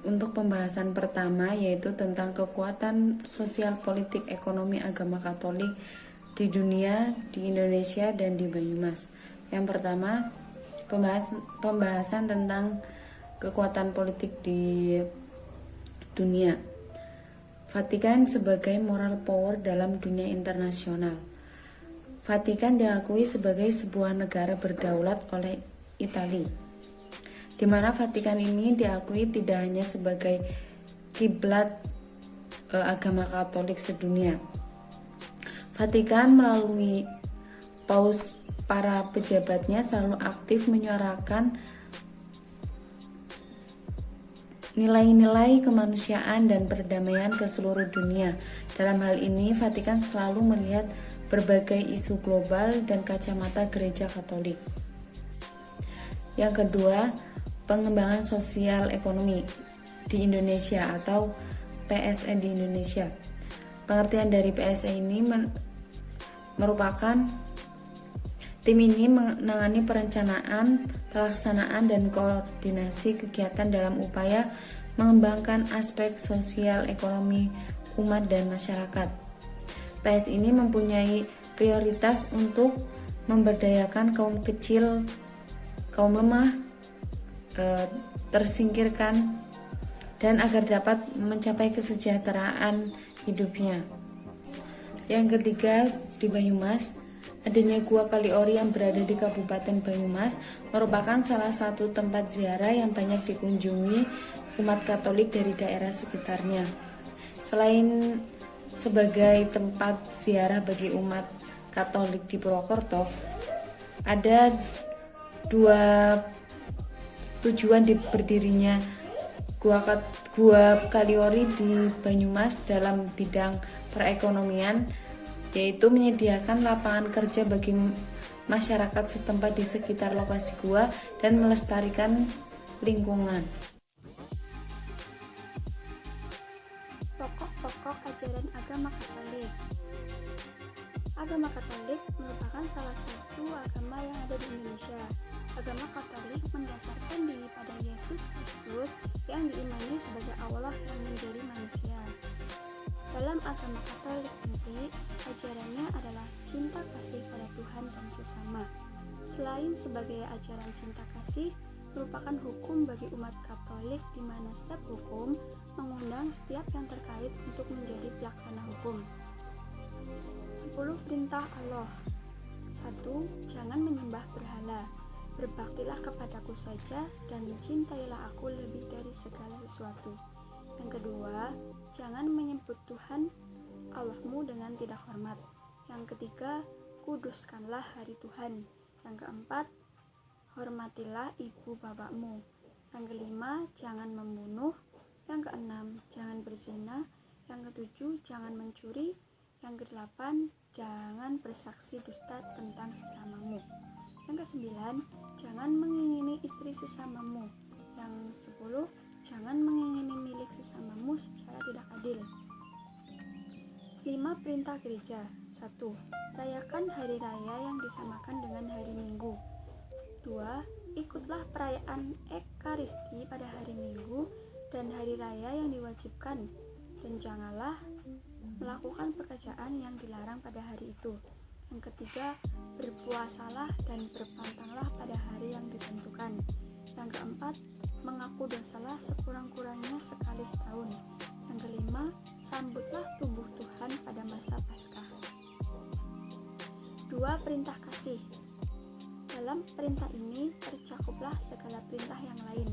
untuk pembahasan pertama, yaitu tentang kekuatan sosial, politik, ekonomi agama Katolik di dunia, di Indonesia, dan di Banyumas. Yang pertama, pembahasan tentang kekuatan politik di dunia. Vatikan sebagai moral power dalam dunia internasional. Vatikan diakui sebagai sebuah negara berdaulat oleh Italia, di mana Vatikan ini diakui tidak hanya sebagai kiblat agama Katolik sedunia. Vatikan melalui paus para pejabatnya selalu aktif menyuarakan nilai-nilai kemanusiaan dan perdamaian ke seluruh dunia. Dalam hal ini, Vatikan selalu melihat berbagai isu global dan kacamata Gereja Katolik. Yang kedua, pengembangan sosial ekonomi di Indonesia atau PSE di Indonesia. Pengertian dari PSE ini merupakan tim ini menangani perencanaan, pelaksanaan, dan koordinasi kegiatan dalam upaya mengembangkan aspek sosial ekonomi umat dan masyarakat. PS ini mempunyai prioritas untuk memberdayakan kaum kecil, kaum lemah, tersingkirkan, dan agar dapat mencapai kesejahteraan hidupnya. Yang ketiga, di Banyumas, adanya Gua Kaliori yang berada di Kabupaten Banyumas merupakan salah satu tempat ziarah yang banyak dikunjungi umat Katolik dari daerah sekitarnya. Selain sebagai tempat ziarah bagi umat Katolik di Purwokerto, ada dua tujuan berdirinya Gua Kaliori di Banyumas dalam bidang perekonomian, yaitu menyediakan lapangan kerja bagi masyarakat setempat di sekitar lokasi gua dan melestarikan lingkungan. Pokok-pokok ajaran agama Katolik. Agama Katolik merupakan salah satu agama yang ada di Indonesia. Agama Katolik mendasarkan diri pada Yesus Kristus yang diimani sebagai Allah yang menjadi manusia. Dalam agama Katolik inti, ajarannya adalah cinta kasih pada Tuhan dan sesama. Selain sebagai ajaran cinta kasih, merupakan hukum bagi umat Katolik di mana setiap hukum mengundang setiap yang terkait untuk menjadi pelaksana hukum. 10 perintah Allah. 1. Jangan menyembah berhala. Berbaktilah kepadaku saja dan cintailah aku lebih dari segala sesuatu. Yang kedua, jangan menyebut Tuhan Allahmu dengan tidak hormat. Yang ketiga, kuduskanlah hari Tuhan. Yang keempat, hormatilah ibu bapakmu. Yang kelima, jangan membunuh. Yang keenam, jangan berzina. Yang ketujuh, jangan mencuri. Yang kedelapan, jangan bersaksi dusta tentang sesamamu. Yang kesembilan, jangan mengingini istri sesamamu. Yang 10, jangan mengingini milik sesamamu secara tidak adil. 5 perintah gereja. 1. Rayakan hari raya yang disamakan dengan hari Minggu. 2. Ikutlah perayaan Ekaristi pada hari Minggu dan hari raya yang diwajibkan, dan janganlah melakukan pekerjaan yang dilarang pada hari itu. Yang ketiga, berpuasalah dan berpantanglah pada hari yang ditentukan. Yang keempat, mengaku dosalah sekurang-kurangnya sekali setahun. Yang kelima, sambutlah tubuh Tuhan pada masa Paskah. 2. Perintah kasih. Dalam perintah ini tercakuplah segala perintah yang lain.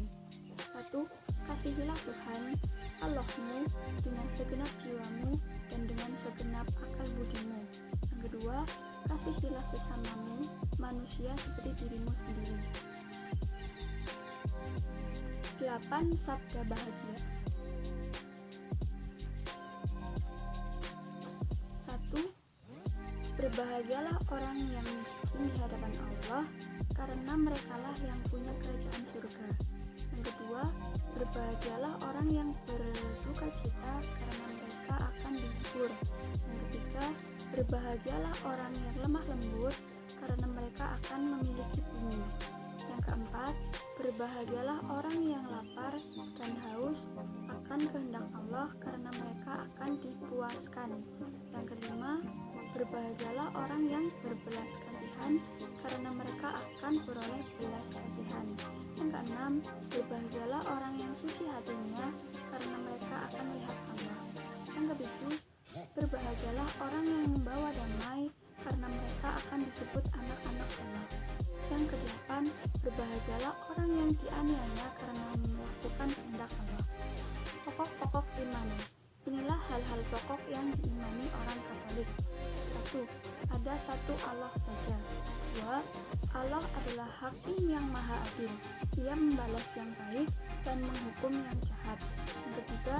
1. Kasihilah Tuhan Allahmu dengan segenap jiwamu dan dengan segenap akal budimu. Yang kedua, kasihilah sesamamu manusia seperti dirimu sendiri. 8 sabda bahagia. 1. Berbahagialah orang yang miskin di hadapan Allah, karena merekalah yang punya kerajaan surga. Yang kedua, berbahagialah orang yang berduka cita, karena mereka akan dihibur. Yang ketiga, berbahagialah orang yang lemah lembut, karena mereka akan memiliki bumi. Yang keempat, berbahagialah Berbahagialah orang yang lapar dan haus akan kehendak Allah karena mereka akan dipuaskan. Yang kelima, berbahagialah orang yang berbelas kasihan karena mereka akan beroleh belas kasihan. Yang keenam, berbahagialah orang yang suci hatinya karena mereka akan melihat Allah. Yang ketujuh, berbahagialah orang yang membawa damai karena mereka akan disebut anak-anak Allah. Yang kedelapan, berbahagialah orang yang dianiaya karena melakukan kehendak Allah. Pokok-pokok iman. Inilah hal-hal pokok yang diimani orang Katolik. 1. Ada satu Allah saja. 2. Allah adalah Hakim yang Maha Adil. Ia membalas yang baik dan menghukum yang jahat. Yang ketiga,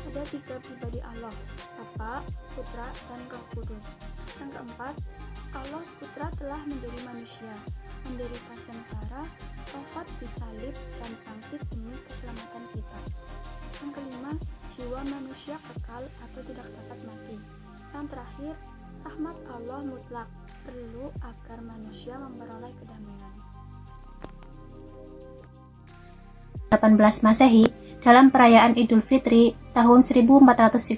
ada 3 pribadi Allah, Bapa, Putra, dan Roh Kudus. Yang keempat, Allah Putra telah menjadi manusia, menderita sengsara, wafat disalib, dan bangkit demi keselamatan kita. Yang kelima, jiwa manusia kekal atau tidak dapat mati. Yang terakhir, rahmat Allah mutlak perlu agar manusia memperoleh kedamaian. 18 Masehi, dalam perayaan Idul Fitri tahun 1439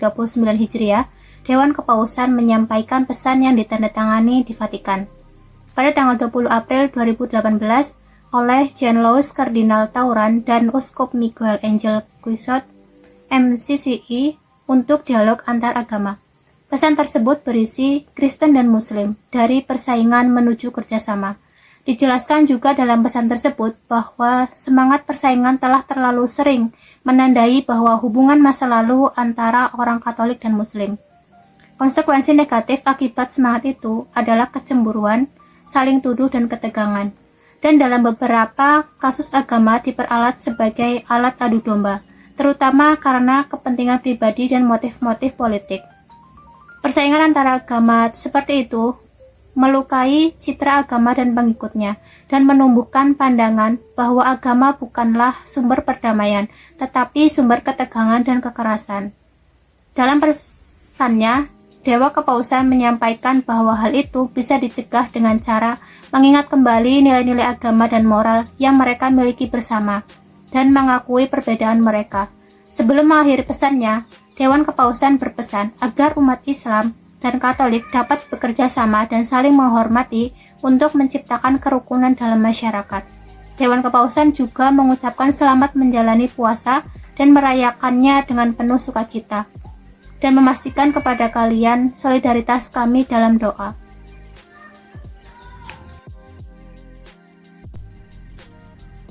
Hijriah, Dewan Kepausan menyampaikan pesan yang ditandatangani di Vatikan. Pada tanggal 20 April 2018, oleh Jean Louis Kardinal Tauran dan Uskup Miguel Angel Guizot, MCCI, untuk dialog antar agama. Pesan tersebut berisi Kristen dan Muslim, dari persaingan menuju kerjasama. Dijelaskan juga dalam pesan tersebut bahwa semangat persaingan telah terlalu sering menandai bahwa hubungan masa lalu antara orang Katolik dan Muslim. Konsekuensi negatif akibat semangat itu adalah kecemburuan, saling tuduh dan ketegangan. Dan dalam beberapa kasus agama diperalat sebagai alat adu domba, terutama karena kepentingan pribadi dan motif-motif politik. Persaingan antara agama seperti itu melukai citra agama dan pengikutnya, dan menumbuhkan pandangan bahwa agama bukanlah sumber perdamaian, tetapi sumber ketegangan dan kekerasan. Dalam pesannya, Dewa Kepausan menyampaikan bahwa hal itu bisa dicegah dengan cara mengingat kembali nilai-nilai agama dan moral yang mereka miliki bersama, dan mengakui perbedaan mereka. Sebelum mengakhiri pesannya, Dewan Kepausan berpesan agar umat Islam dan Katolik dapat bekerja sama dan saling menghormati untuk menciptakan kerukunan dalam masyarakat. Dewan Kepausan juga mengucapkan selamat menjalani puasa dan merayakannya dengan penuh sukacita, dan memastikan kepada kalian solidaritas kami dalam doa.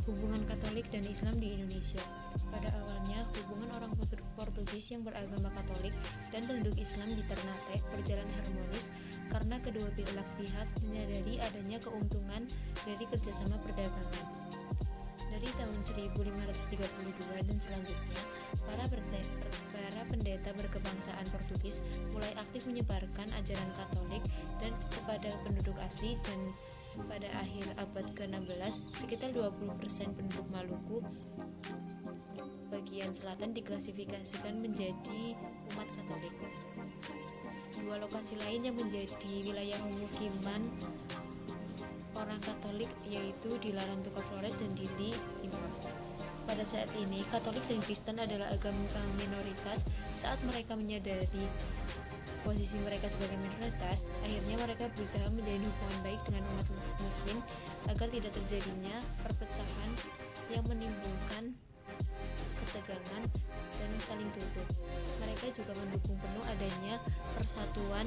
Hubungan Katolik dan Islam di Indonesia. Pada awalnya, hubungan orang Portugis yang beragama Katolik dan penduduk Islam di Ternate berjalan harmonis karena kedua belah pihak menyadari adanya keuntungan dari kerjasama perdagangan. Dari tahun 1532 dan selanjutnya, para pendeta berkebangsaan Portugis mulai aktif menyebarkan ajaran Katolik dan kepada penduduk asli, dan pada akhir abad ke-16, sekitar 20% penduduk Maluku bagian selatan diklasifikasikan menjadi umat Katolik. Dua lokasi lain yang menjadi wilayah pemukiman orang Katolik yaitu di Larantuka Flores dan di Lima. Pada saat ini, Katolik dan Kristen adalah agama minoritas. Saat mereka menyadari posisi mereka sebagai minoritas, akhirnya mereka berusaha menjalin hubungan baik dengan umat Muslim agar tidak terjadinya perpecahan yang menimbulkan ketegangan dan saling tuduh. Mereka juga mendukung penuh adanya persatuan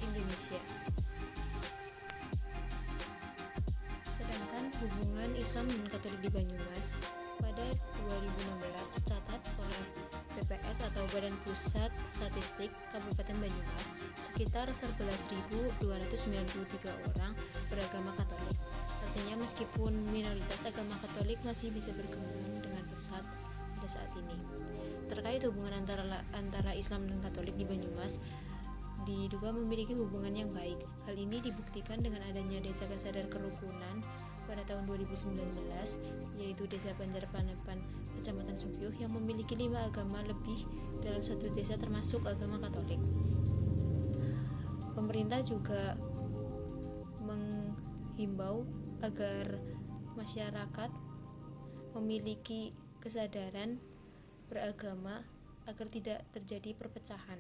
Indonesia. Sedangkan hubungan Islam dan Katolik di Banyumas pada 2016 tercatat oleh BPS atau Badan Pusat Statistik Kabupaten Banyumas sekitar 11.293 orang beragama Katolik. Artinya meskipun minoritas agama Katolik masih bisa berkembang dengan pesat pada saat ini. Terkait hubungan antara Islam dan Katolik di Banyumas, diduga memiliki hubungan yang baik. Hal ini dibuktikan dengan adanya Desa Kesadaran Kerukunan pada tahun 2019, yaitu Desa Banjarpanepan, Kecamatan Subyuh, yang memiliki 5 agama lebih dalam satu desa termasuk agama Katolik. Pemerintah juga menghimbau agar masyarakat memiliki kesadaran beragama agar tidak terjadi perpecahan.